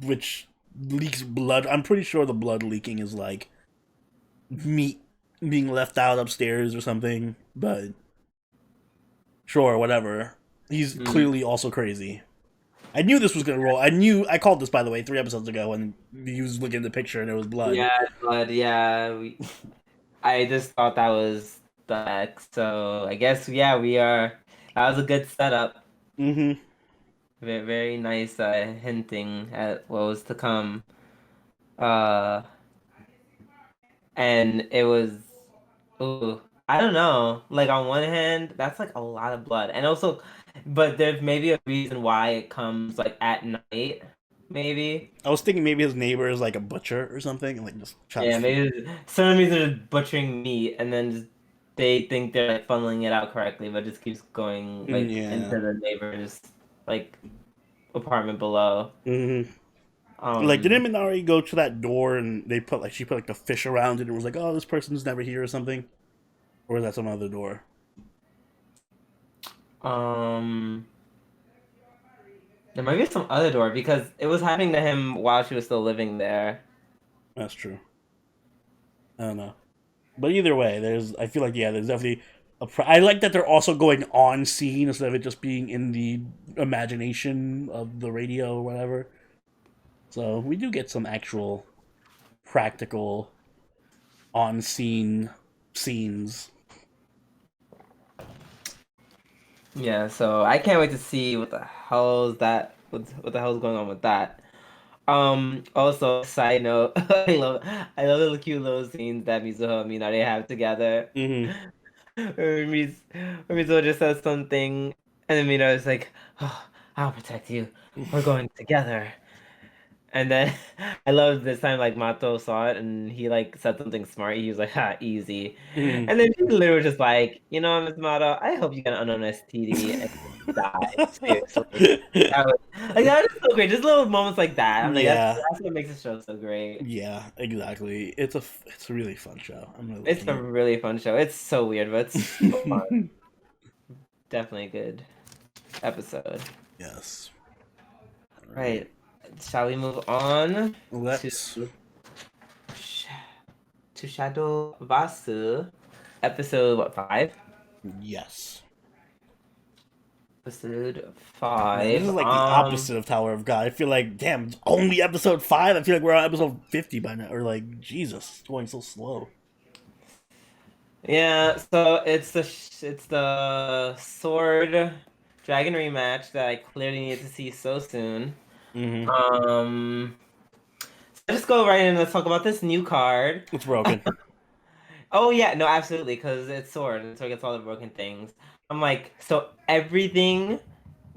which leaks blood. I'm pretty sure the blood leaking is like meat being left out upstairs or something, but sure, whatever. He's Mm. clearly also crazy. I knew this was gonna roll. I called this, by the way, 3 episodes ago, and he was looking at the picture and there was blood. Yeah, but yeah, I just thought that was the X. So I guess yeah, we are. That was a good setup. Mm-hmm. Very, very nice hinting at what was to come. Uh, and it was. Ooh, I don't know. Like on one hand, that's like a lot of blood, and also, but there's maybe a reason why it comes like at night. Maybe. I was thinking maybe his neighbor is like a butcher or something, and like just chops Yeah, food. maybe some reason they're just butchering meat and then just, they think they're like funneling it out correctly, but just keeps going like into Yeah. the neighbor's like apartment below. Mm-hmm. Like, Um, didn't Minari go to that door and they put like she put like the fish around it and was like, oh, this person's never here or something, or is that some other door? um, there might be some other door because it was happening to him while she was still living there. That's true. I don't know, but either way, there's. I feel like yeah, there's definitely. I like that they're also going on scene instead of it just being in the imagination of the radio or whatever. So we do get some actual practical on scene scenes. Yeah, so I can't wait to see what the hell is that. What the hell's going on with that? Also, side note, I love the cute little scenes that Mizuho and Minare have together. Mm-hmm. Where Mizuho just says something, and then Minare is like, "Oh, I'll protect you. We're going together." And then I love this time like Mato saw it and he like said something smart. He was like, "Ha, easy." Mm-hmm. And then she literally was just like, "You know, Miss Mato, I hope you get an unknown STD and die. Seriously." That was like that is so great. Just little moments like that. I'm like, Yeah, that's what makes the show so great. yeah, exactly. It's a really fun show. I'm really It's liking a it. really fun show. It's so weird, but it's so fun. Definitely a good episode. Yes. All right. Right. Shall we move on to Let's. Sh- to Shadow Vasu, episode what 5? Yes. Episode Man, this 5. is like the opposite of Tower of God. I feel like, damn, it's only episode 5. I feel like we're on episode 50 by now. Or like, Jesus, it's going so slow. Yeah. So it's the Sword Dragon rematch that I clearly need to see so soon. Mm-hmm. Um. So let's go right in. Let's talk about this new card. It's broken. Oh yeah, no, absolutely, because it's Sword, and Sword gets all the broken things. I'm like, so everything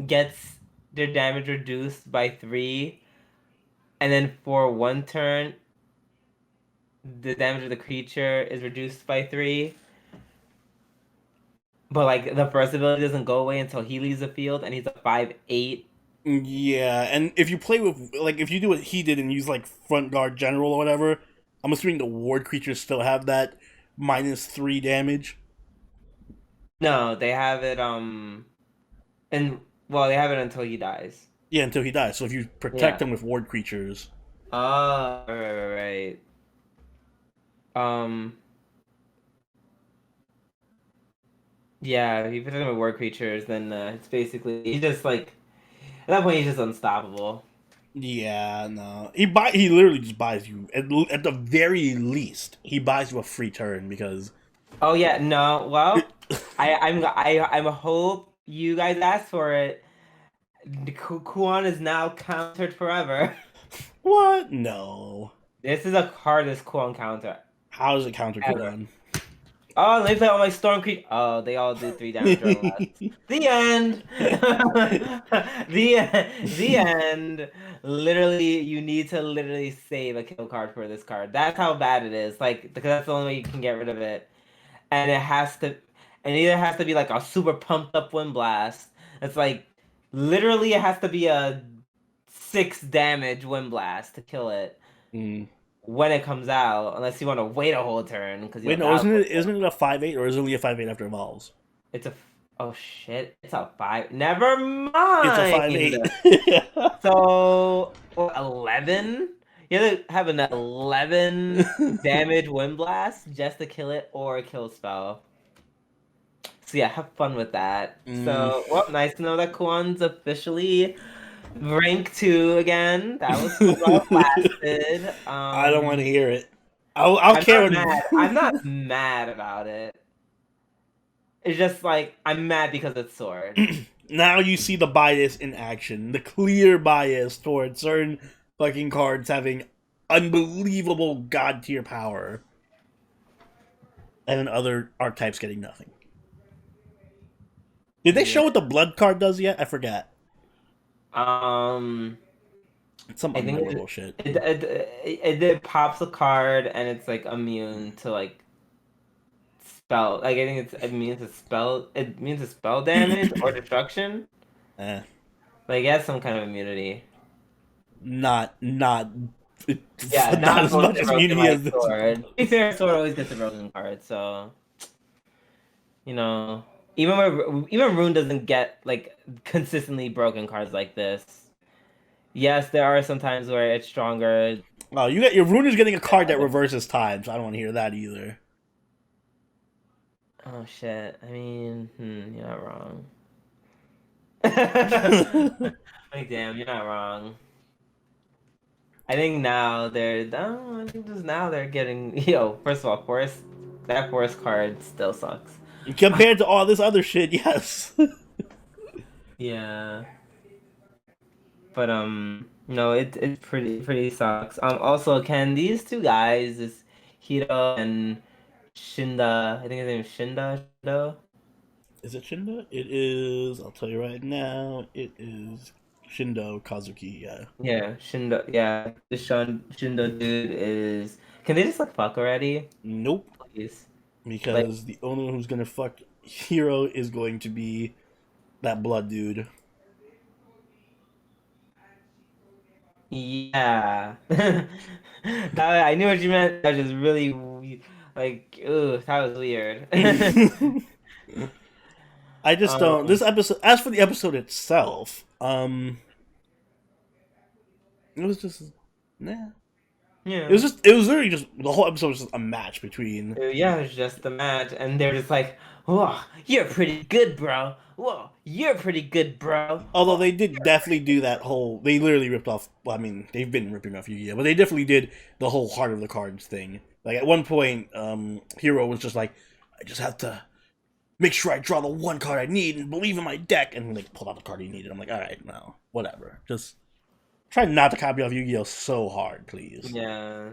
gets their damage reduced by 3, and then for 1 turn, the damage of the creature is reduced by 3. But like the first ability doesn't go away until he leaves the field, and he's a 5/8. Yeah, and if you play with, like, if you do what he did and use, like, front guard general or whatever, I'm assuming the ward creatures still have that -3 damage. No, they have it. And well, they have it until he dies. Yeah, until he dies. So if you protect Yeah. him with ward creatures, Oh, right. Um, yeah, if you put him with war creatures, then it's basically he's just like at that point he's just unstoppable. yeah, no, he literally just buys you at the very least he buys you a free turn because Oh yeah, no. Well, I'm hope you guys asked for it. Kuon is now countered forever. what? No, This is a hardest Kuon counter how does it counter ever. Kuon? Oh, let me play all my storm creep. Oh, they all do 3 damage or less. The end. The end. Literally, you need to literally save a kill card for this card. That's how bad it is. Like, because that's the only way you can get rid of it. And it has to, and either has to be like a super pumped up wind blast. It's like, literally, it has to be a 6 damage Wind Blast to kill it Mm. when it comes out, unless you want to wait a whole turn because Wait, no, isn't it a 5/8 or is it only a 5/8 after it evolves? it's a oh shit, it's a 5. Never It's a mind. 5/8. So 11. You have to have an 11 damage Wind Blast just to kill it or kill spell. So yeah, have fun with that. So well, nice to know that Kuon's officially rank 2 again. That was well lasted. I don't want to hear it. I'll I'm care not when. mad. I'm not mad about it. It's just like I'm mad because it's sword. Now you see the bias in action. The clear bias towards certain fucking cards having unbelievable god tier power. And then other archetypes getting nothing. Did they show what the blood card does yet? I forgot. Um, It's some I think unmemorable shit. it pops a card and it's like immune to like spell. Like I think it means to spell. It means to spell damage or destruction. Eh. Like it has some kind of immunity. Not Yeah, not as much broken immunity as this. sword. To be fair, sword always gets a broken card, so you know, even Rune doesn't get like consistently broken cards like this. Yes, there are some times where it's stronger. Oh, you got your Rune is getting a card that reverses time, so I don't want to hear that either. Oh shit! I mean, you're not wrong. Like, damn, you're not wrong. I think now they're. I think just now they're getting. Yo, first of all, that forest card still sucks. Compared to all this other shit, yes. Yeah. But no, it pretty sucks. Also, can these two guys, this Hiro and Shinda, I think his name is Shinda. Is it Shindo? It is. I'll tell you right now. It is Shindo Kazuki. Yeah. Yeah, Shinda. Yeah, the Shinda dude is. Can they just like fuck already? Nope. Please. Because the only one who's gonna fuck Hero is going to be that blood dude. Yeah. I knew what you meant. That was just really like, ooh, that was weird. I just don't. This episode, as for the episode itself, it was just nah. Yeah. It was literally just the whole episode was just a match between. Yeah, it's just a match, and they're just like, "Whoa, you're pretty good, bro. Whoa, you're pretty good, bro." Although they did definitely do that whole. They literally ripped off. Well, I mean, they've been ripping off Yu-Gi-Oh, but they definitely did the whole heart of the cards thing. Like at one point, Hero was just like, "I just have to make sure I draw the one card I need and believe in my deck," and like pulled out the card he needed. I'm like, all right, no, whatever. Just try not to copy off Yu-Gi-Oh so hard, please. Yeah.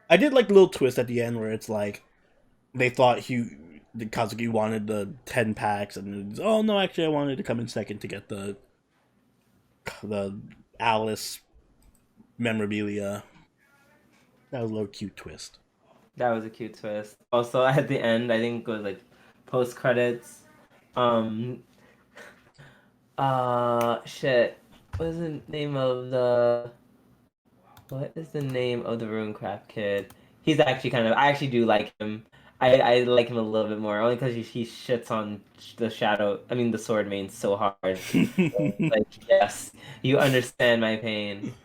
I did like the little twist at the end where it's like they thought the Kazuki wanted the 10 packs, and was, oh no, actually I wanted to come in second to get the Alice memorabilia. That was a little cute twist. That was a cute twist. Also, at the end, I think it was like post credits. Shit. What is the name of the? What is the name of the Runecraft kid? He's actually I actually do like him. I like him a little bit more, only because he shits on the sword main so hard. Like, yes, you understand my pain.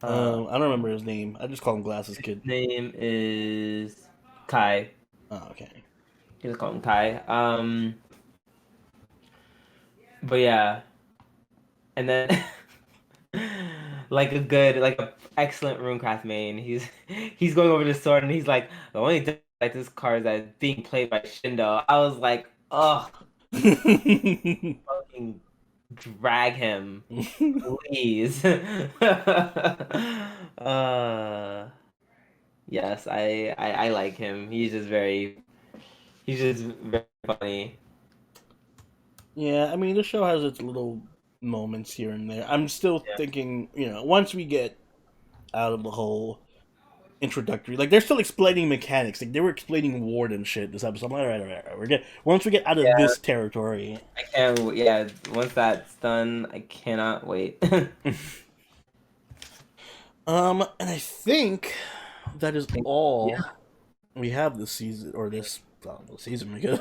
I don't remember his name. I just call him Glasses Kid. His name is Kai. Oh, okay. You just call him Kai. But yeah, and then like a excellent Runecraft main, he's going over the sword and he's like, the only thing like this card is being played by Shindo. I was like, ugh, fucking drag him, please. Yes, I like him. He's just very funny. Yeah, I mean, the show has its little moments here and there. I'm still thinking, once we get out of the whole introductory. Like they're still explaining mechanics. Like they were explaining Ward and shit this episode. I'm like, all right. Once we get out of Yeah. this territory. I can't. Yeah, once that's done, I cannot wait. And I think that is all Yeah. we have this season or this season. Because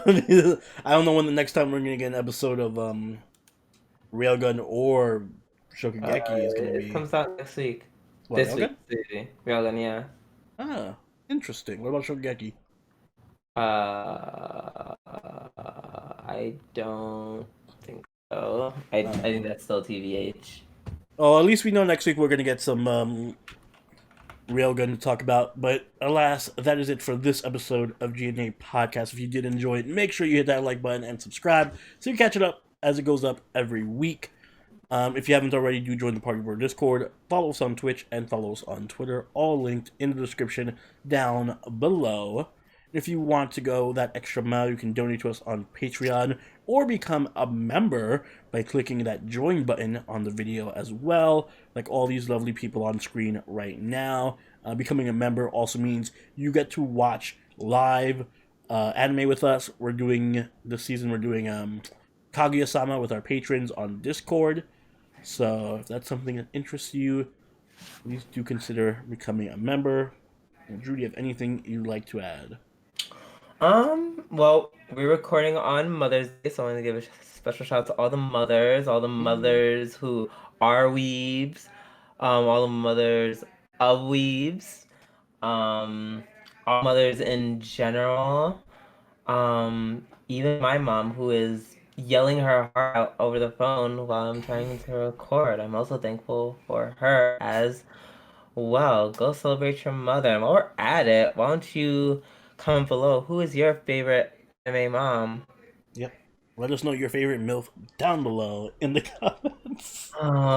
I don't know when the next time we're gonna get an episode of Railgun or Shokugeki is gonna It be. comes out next week. What, This Railgun? week. Railgun, yeah. Ah, interesting. What about Shokugeki? I don't think so. I think that's still TVH. Oh, at least we know next week we're gonna get some Railgun to talk about. But alas, that is it for this episode of GNA Podcast. If you did enjoy it, make sure you hit that like button and subscribe so you catch it up as it goes up every week. If you haven't already, do join the Party Board Discord, follow us on Twitch, and follow us on Twitter, all linked in the description down below. If you want to go that extra mile, you can donate to us on Patreon or become a member by clicking that join button on the video as well, like all these lovely people on screen right now. Becoming a member also means you get to watch live anime with us. We're doing Kaguya-sama with our patrons on Discord. So if that's something that interests you, please do consider becoming a member. And Drew, do you have anything you'd like to add? Well, we're recording on Mother's Day, so I want to give a special shout out to all the mothers who are weebs, all the mothers of weebs, all mothers in general, even my mom who is yelling her heart out over the phone while I'm trying to record. I'm also thankful for her as well. Go celebrate your mother. And while we're at it, why don't you comment below who is your favorite anime mom? Yep. Let us know your favorite MILF down below in the comments. Oh.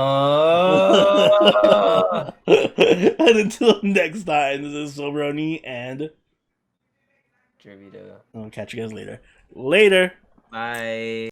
And until next time, this is Sobroni and Jervito. I'll catch you guys later. Later. Bye.